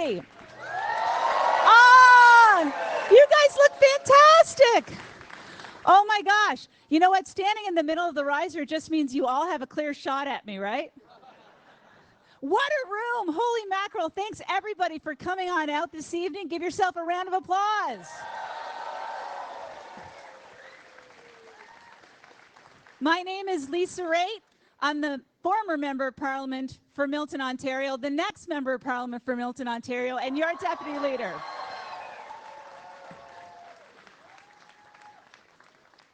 everybody. You guys look fantastic. Oh my gosh. You know what? Standing in the middle of the riser just means you all have a clear shot at me, right? What a room. Holy mackerel. Thanks everybody for coming on out this evening. Give yourself a round of applause. My name is Lisa Raitt. I'm the former Member of Parliament for Milton, Ontario, the next Member of Parliament for Milton, Ontario, and your Deputy Leader.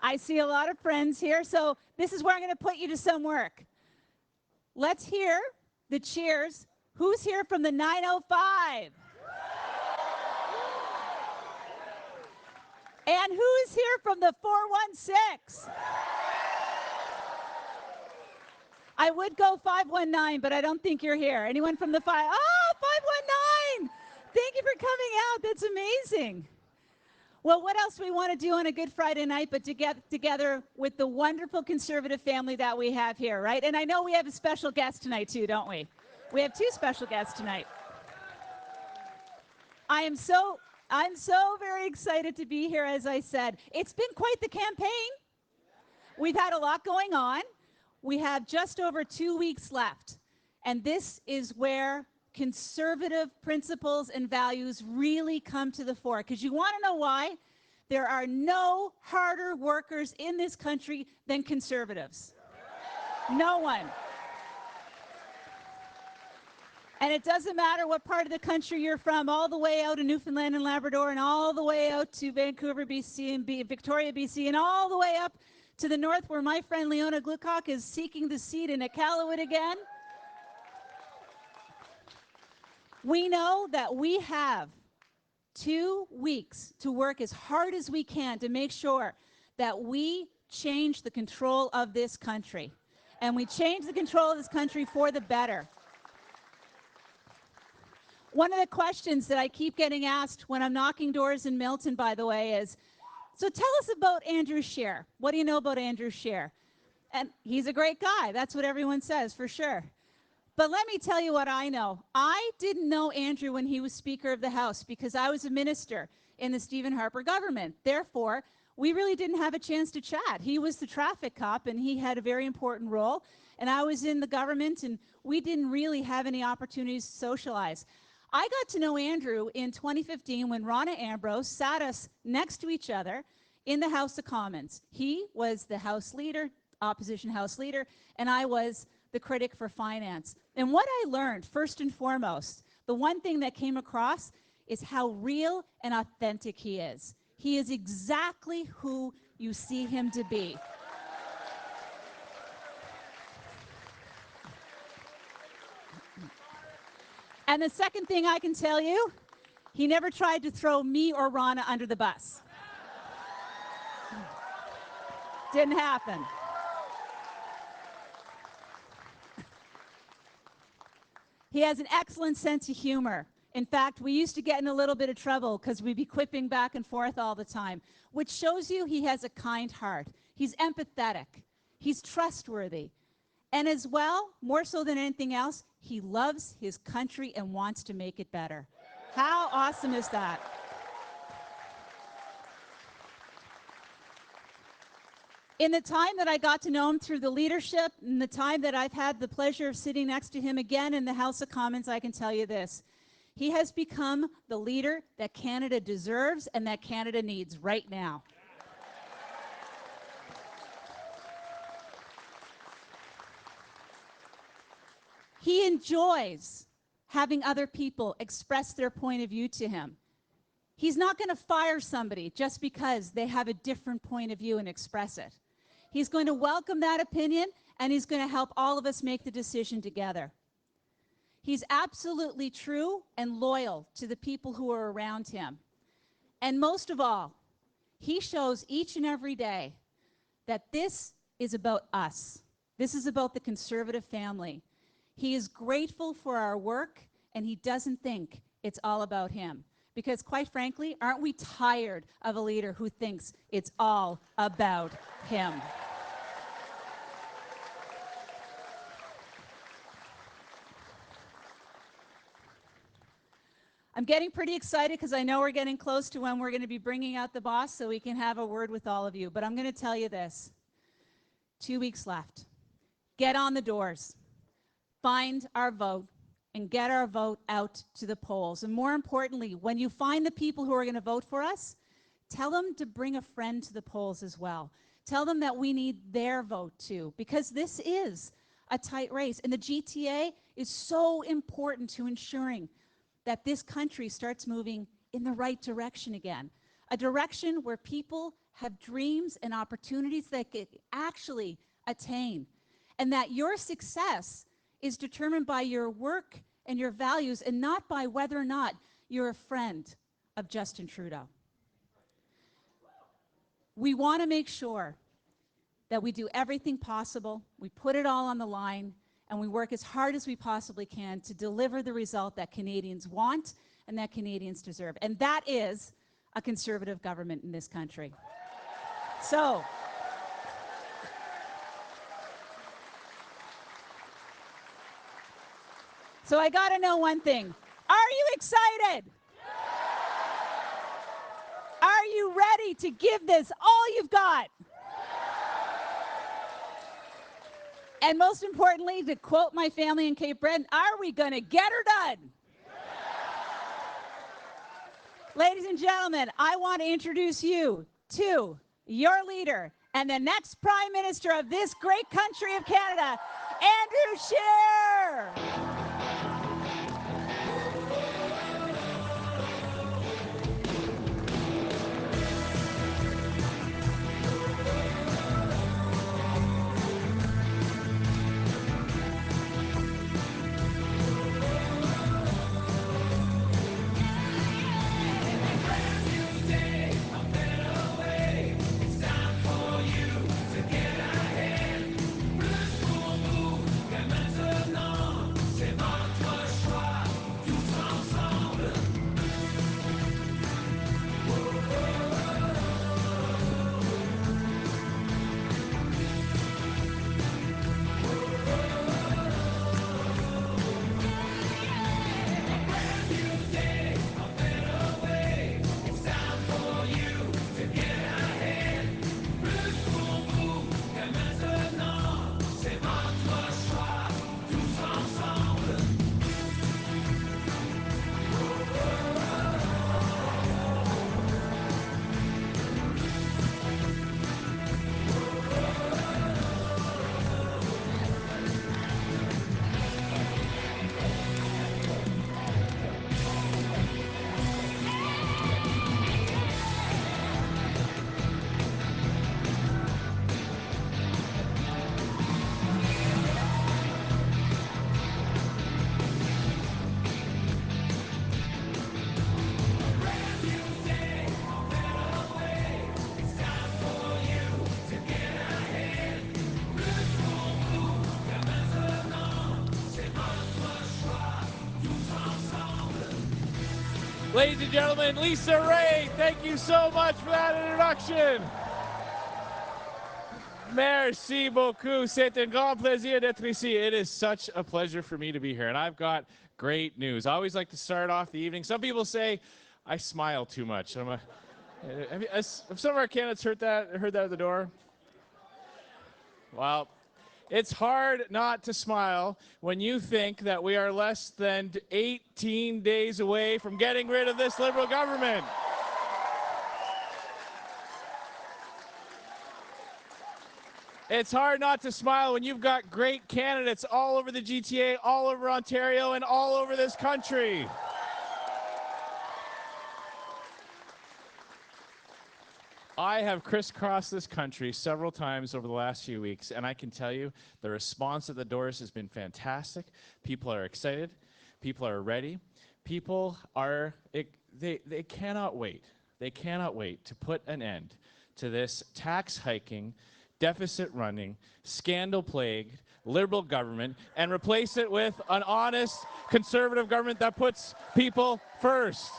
I see a lot of friends here, so this is where I'm going to put you to some work. Let's hear the cheers. Who's here from the 905? And who is here from the 416? I would go 519, but I don't think you're here. Anyone from the 519! Thank you for coming out. That's amazing. Well, what else do we want to do on a Good Friday night but to get together with the wonderful Conservative family that we have here, right? And I know we have a special guest tonight too, don't we? We have two special guests tonight. I'm so very excited to be here, as I said. It's been quite the campaign. We've had a lot going on. We have just over 2 weeks left, and this is where Conservative principles and values really come to the fore. Because you want to know why? There are no harder workers in this country than Conservatives. No one. And it doesn't matter what part of the country you're from, all the way out in Newfoundland and Labrador and all the way out to Vancouver, BC and Victoria, BC, and all the way up to the north where my friend Leona Glucock is seeking the seat in Iqaluit again. We know that we have 2 weeks to work as hard as we can to make sure that we change the control of this country. And we change the control of this country for the better. One of the questions that I keep getting asked when I'm knocking doors in Milton, by the way, is, so tell us about Andrew Scheer. What do you know about Andrew Scheer? And he's a great guy. That's what everyone says, for sure. But let me tell you what I know. I didn't know Andrew when he was Speaker of the House because I was a minister in the Stephen Harper government. Therefore, we really didn't have a chance to chat. He was the traffic cop and he had a very important role. And I was in the government and we didn't really have any opportunities to socialize. I got to know Andrew in 2015 when Rona Ambrose sat us next to each other in the House of Commons. He was the House Leader, opposition House Leader, and I was the critic for finance. And what I learned, first and foremost, the one thing that came across is how real and authentic he is. He is exactly who you see him to be. And the second thing I can tell you, he never tried to throw me or Rona under the bus. Didn't happen. He has an excellent sense of humor. In fact, we used to get in a little bit of trouble because we'd be quipping back and forth all the time, which shows you he has a kind heart. He's empathetic. He's trustworthy. And as well, more so than anything else, he loves his country and wants to make it better. How awesome is that? In the time that I got to know him through the leadership, and the time that I've had the pleasure of sitting next to him again in the House of Commons, I can tell you this. He has become the leader that Canada deserves and that Canada needs right now. He enjoys having other people express their point of view to him. He's not going to fire somebody just because they have a different point of view and express it. He's going to welcome that opinion, and he's going to help all of us make the decision together. He's absolutely true and loyal to the people who are around him. And most of all, he shows each and every day that this is about us. This is about the Conservative family. He is grateful for our work, and he doesn't think it's all about him. Because quite frankly, aren't we tired of a leader who thinks it's all about him? I'm getting pretty excited because I know we're getting close to when we're going to be bringing out the boss so we can have a word with all of you. But I'm going to tell you this. 2 weeks left. Get on the doors. Find our vote and get our vote out to the polls. And more importantly, when you find the people who are going to vote for us, tell them to bring a friend to the polls as well. Tell them that we need their vote too, because this is a tight race. And the GTA is so important to ensuring that this country starts moving in the right direction again. A direction where people have dreams and opportunities that can actually attain. And that your success is determined by your work and your values and not by whether or not you're a friend of Justin Trudeau. We want to make sure that we do everything possible, we put it all on the line, and we work as hard as we possibly can to deliver the result that Canadians want and that Canadians deserve. And that is a conservative government in this country. So I got to know one thing. Are you excited? Are you ready to give this all you've got? And most importantly, to quote my family in Cape Breton, are we going to get her done? Ladies and gentlemen, I want to introduce you to your leader and the next Prime Minister of this great country of Canada, Andrew Scheer. Ladies and gentlemen, Lisa Ray, thank you so much for that introduction. Merci beaucoup. C'est un grand plaisir d'être ici. It is such a pleasure for me to be here, and I've got great news. I always like to start off the evening. Some people say I smile too much. Have some of our candidates heard that at the door? Well, it's hard not to smile when you think that we are less than 18 days away from getting rid of this Liberal government. It's hard not to smile when you've got great candidates all over the GTA, all over Ontario, and all over this country. I have crisscrossed this country several times over the last few weeks, and I can tell you the response at the doors has been fantastic. People are excited. People are ready. People are, they cannot wait. They cannot wait to put an end to this tax hiking, deficit running, scandal plagued Liberal government and replace it with an honest conservative government that puts people first.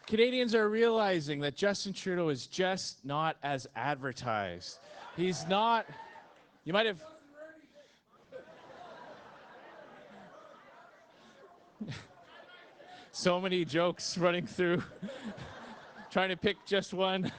Canadians are realizing that Justin Trudeau is just not as advertised. He's not, you might have, So many jokes running through, trying to pick just one.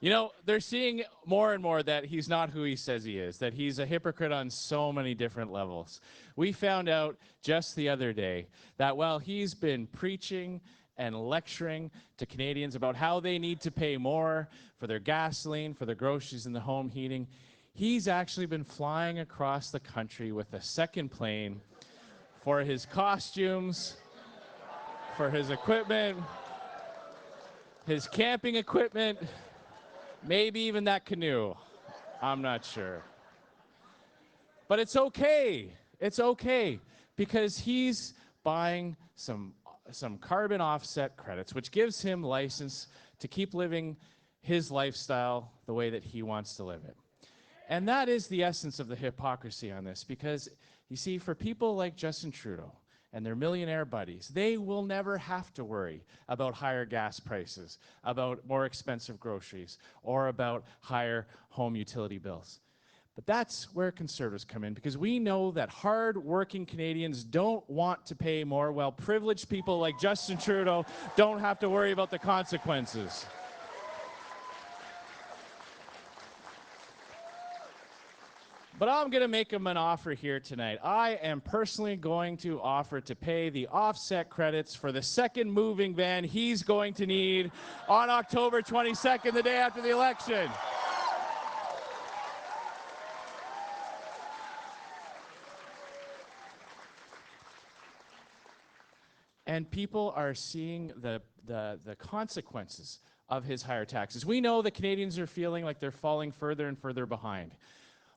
You know, they're seeing more and more that he's not who he says he is, that he's a hypocrite on so many different levels. We found out just the other day that while he's been preaching and lecturing to Canadians about how they need to pay more for their gasoline, for their groceries, and the home heating, he's actually been flying across the country with a second plane for his costumes, for his equipment, his camping equipment, maybe even that canoe. I'm not sure. But it's okay. It's okay because he's buying some carbon offset credits, which gives him license to keep living his lifestyle the way that he wants to live it. And that is the essence of the hypocrisy on this, because you see, for people like Justin Trudeau and their millionaire buddies, they will never have to worry about higher gas prices, about more expensive groceries, or about higher home utility bills. But that's where conservatives come in, because we know that hard-working Canadians don't want to pay more, while privileged people like Justin Trudeau don't have to worry about the consequences. But I'm going to make him an offer here tonight. I am personally going to offer to pay the offset credits for the second moving van he's going to need on October 22nd, the day after the election. And people are seeing the consequences of his higher taxes. We know that Canadians are feeling like they're falling further and further behind.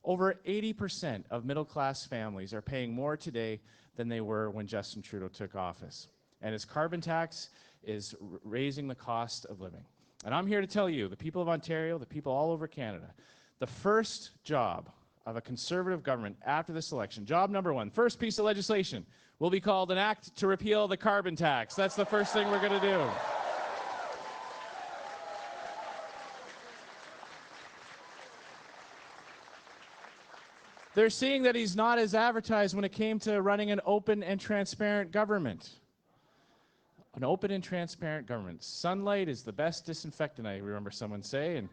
Over 80% of middle-class families are paying more today than they were when Justin Trudeau took office. And his carbon tax is raising the cost of living. And I'm here to tell you, the people of Ontario, the people all over Canada, the first job of a Conservative government after this election, job number one, first piece of legislation, will be called an act to repeal the carbon tax. That's the first thing we're going to do. They're seeing that he's not as advertised when it came to running an open and transparent government. An open and transparent government. Sunlight is the best disinfectant, I remember someone say, and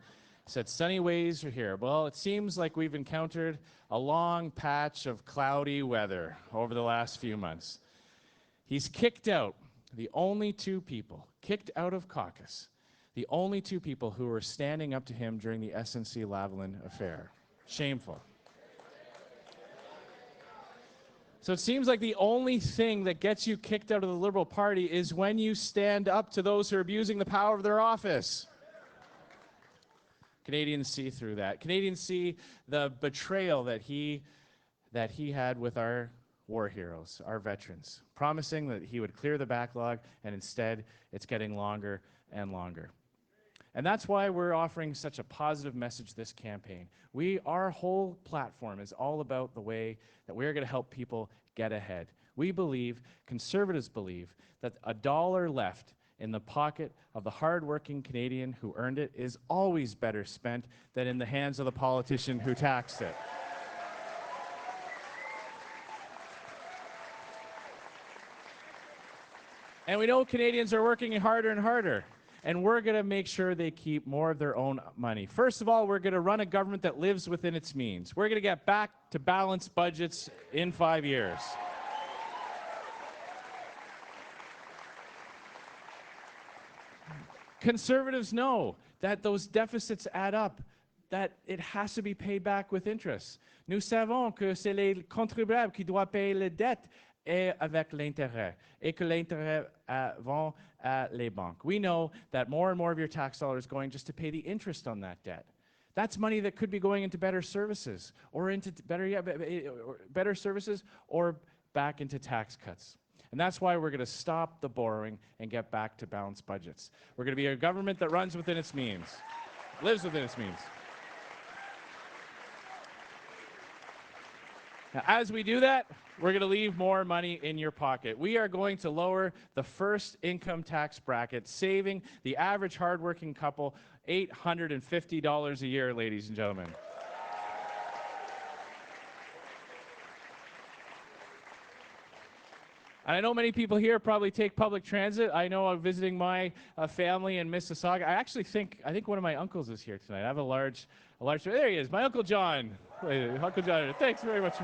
said sunny ways are here. Well, it seems like we've encountered a long patch of cloudy weather over the last few months. He's kicked out the only two people, kicked out of caucus, the only two people who were standing up to him during the SNC-Lavalin affair. Shameful. So it seems like the only thing that gets you kicked out of the Liberal Party is when you stand up to those who are abusing the power of their office. Canadians see through that. Canadians see the betrayal that he had with our war heroes, our veterans, promising that he would clear the backlog, and instead it's getting longer and longer. And that's why we're offering such a positive message this campaign. Our whole platform is all about the way that we're going to help people get ahead. We believe, conservatives believe, that a dollar left in the pocket of the hardworking Canadian who earned it is always better spent than in the hands of the politician who taxed it. And we know Canadians are working harder and harder. And we're going to make sure they keep more of their own money. First of all, we're going to run a government that lives within its means. We're going to get back to balanced budgets in 5 years. Conservatives know that those deficits add up, that it has to be paid back with interest. Nous savons que c'est les contribuables qui doivent payer les dettes et avec l'intérêt, et que l'intérêt vont les banques. We know that more and more of your tax dollars going just to pay the interest on that debt. That's money that could be going into better services, or into better services, or back into tax cuts. And that's why we're going to stop the borrowing and get back to balanced budgets. We're going to be a government that runs within its means, lives within its means. Now, as we do that, we're going to leave more money in your pocket. We are going to lower the first income tax bracket, saving the average hardworking couple $850 a year, ladies and gentlemen. And I know many people here probably take public transit. I know I'm visiting my family in Mississauga. I think one of my uncles is here tonight. I have a large, there he is, my Uncle John. Uncle John, thanks very much.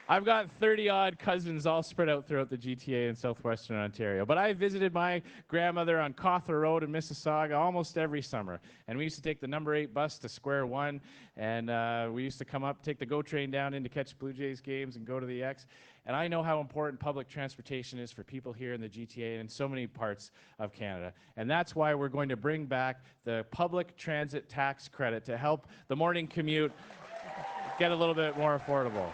I've got 30-odd cousins all spread out throughout the GTA in southwestern Ontario. But I visited my grandmother on Cawthra Road in Mississauga almost every summer. And we used to take the number 8 bus to Square One. And we used to come up, take the GO train down in to catch Blue Jays games and go to the X. And I know how important public transportation is for people here in the GTA and in so many parts of Canada. And that's why we're going to bring back the public transit tax credit to help the morning commute get a little bit more affordable.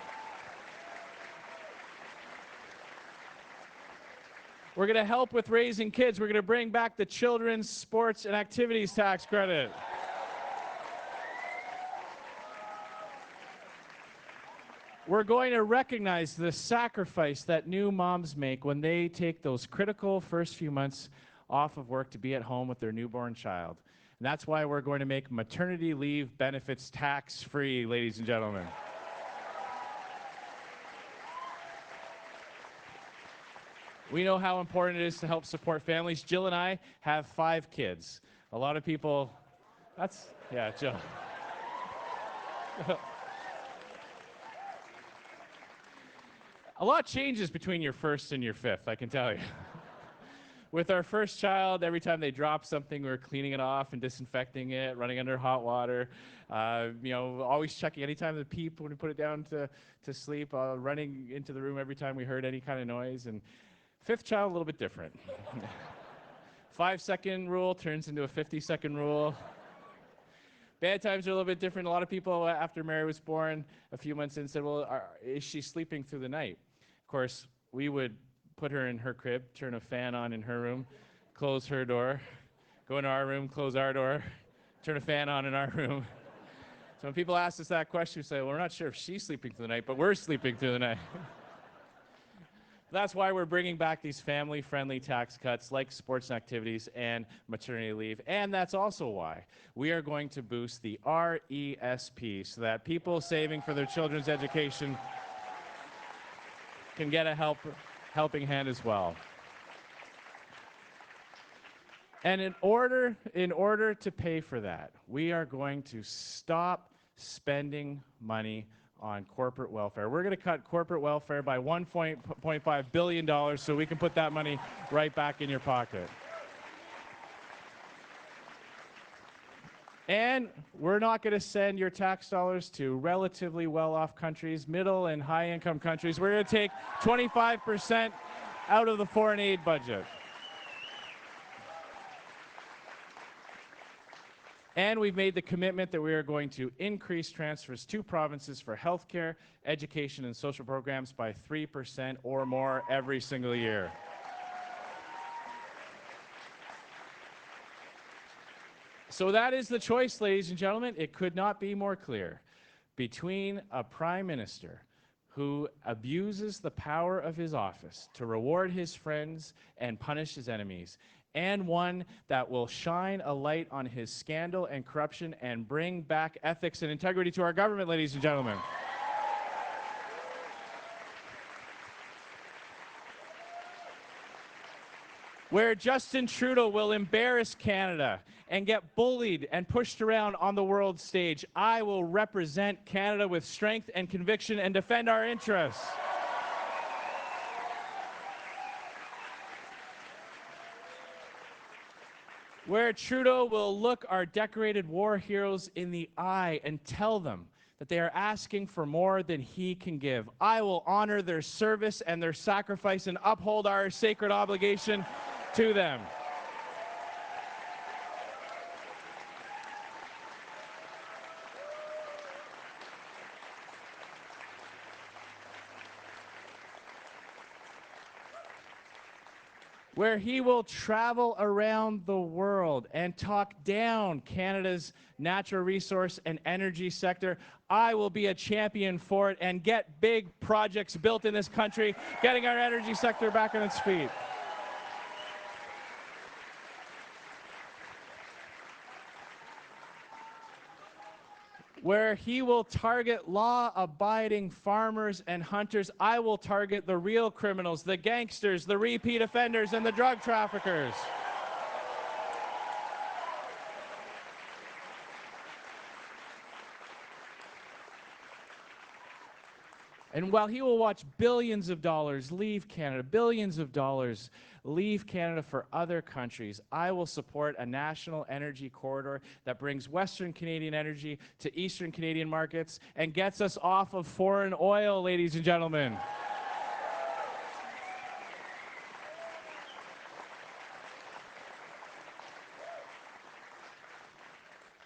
We're going to help with raising kids. We're going to bring back the children's sports and activities tax credit. We're going to recognize the sacrifice that new moms make when they take those critical first few months off of work to be at home with their newborn child. And that's why we're going to make maternity leave benefits tax-free, ladies and gentlemen. We know how important it is to help support families. Jill and I have 5 kids. A lot of people, yeah, Jill. A lot changes between your first and your 5th, I can tell you. With our first child, every time they drop something, we're cleaning it off and disinfecting it, running under hot water, always checking anytime they peep when we put it down to sleep, running into the room every time we heard any kind of noise. And 5th child, a little bit different. 5-second rule turns into a 50-second rule. Bad times are a little bit different. A lot of people, after Mary was born, a few months in, said, well, is she sleeping through the night? Of course, we would put her in her crib, turn a fan on in her room, close her door, go into our room, close our door, turn a fan on in our room. So when people ask us that question, we say, well, we're not sure if she's sleeping through the night, but we're sleeping through the night. That's why we're bringing back these family-friendly tax cuts like sports and activities and maternity leave. And that's also why we are going to boost the RESP so that people saving for their children's education can get a helping hand as well. And in order to pay for that, we are going to stop spending money on corporate welfare. We're going to cut corporate welfare by $1.5 billion so we can put that money right back in your pocket. And we're not going to send your tax dollars to relatively well-off countries, middle and high-income countries. We're going to take 25% out of the foreign aid budget. And we've made the commitment that we are going to increase transfers to provinces for healthcare, education, and social programs by 3% or more every single year. So that is the choice, ladies and gentlemen. It could not be more clear. Between a prime minister who abuses the power of his office to reward his friends and punish his enemies, and one that will shine a light on his scandal and corruption and bring back ethics and integrity to our government, ladies and gentlemen. Where Justin Trudeau will embarrass Canada and get bullied and pushed around on the world stage, I will represent Canada with strength and conviction and defend our interests. Where Trudeau will look our decorated war heroes in the eye and tell them that they are asking for more than he can give. I will honor their service and their sacrifice and uphold our sacred obligation to them. Where he will travel around the world and talk down Canada's natural resource and energy sector. I will be a champion for it and get big projects built in this country, getting our energy sector back on its feet. Where he will target law-abiding farmers and hunters, I will target the real criminals, the gangsters, the repeat offenders, and the drug traffickers. And while he will watch billions of dollars leave Canada, billions of dollars leave Canada for other countries, I will support a national energy corridor that brings Western Canadian energy to Eastern Canadian markets and gets us off of foreign oil, ladies and gentlemen.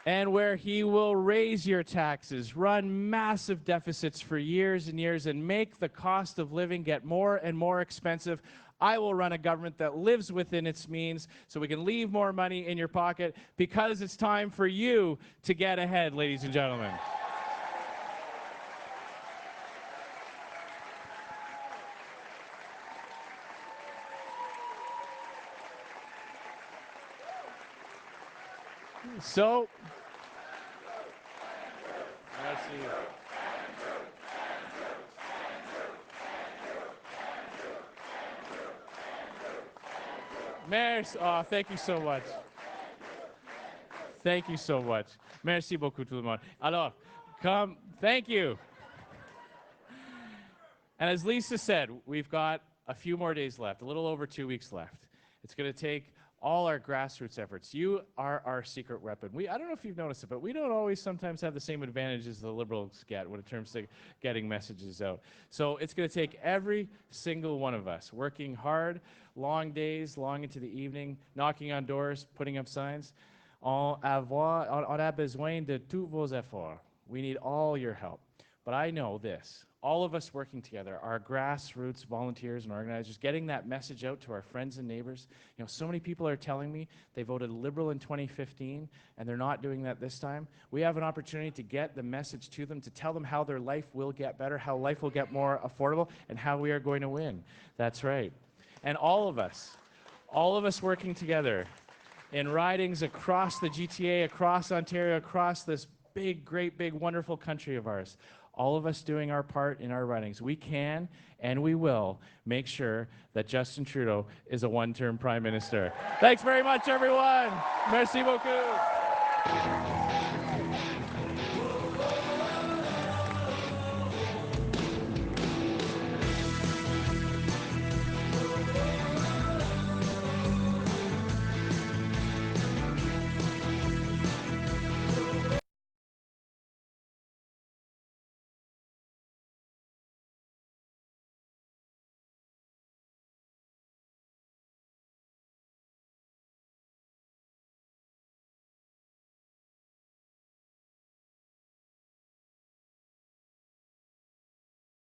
And where he will raise your taxes, run massive deficits for years and years, and make the cost of living get more and more expensive, I will run a government that lives within its means so we can leave more money in your pocket, because it's time for you to get ahead, ladies and gentlemen. So, merci. Oh, thank you so much. Thank you so much. Merci beaucoup tout le monde. Alors, thank you. And as Lisa said, we've got a few more days left, a little over 2 weeks left. It's going to take all our grassroots efforts. You are our secret weapon. I don't know if you've noticed it, but we don't always sometimes have the same advantages the Liberals get when it comes to getting messages out. So it's going to take every single one of us working hard, long days, long into the evening, knocking on doors, putting up signs. On a besoin de tous vos efforts. We need all your help. But I know this, all of us working together, our grassroots volunteers and organizers, getting that message out to our friends and neighbors. You know, so many people are telling me they voted Liberal in 2015 and they're not doing that this time. We have an opportunity to get the message to them, to tell them how their life will get better, how life will get more affordable, and how we are going to win. That's right. And all of us working together in ridings across the GTA, across Ontario, across this big, great, big, wonderful country of ours. All of us doing our part in our ridings. We can and we will make sure that Justin Trudeau is a one-term Prime Minister. Thanks very much, everyone. Merci beaucoup.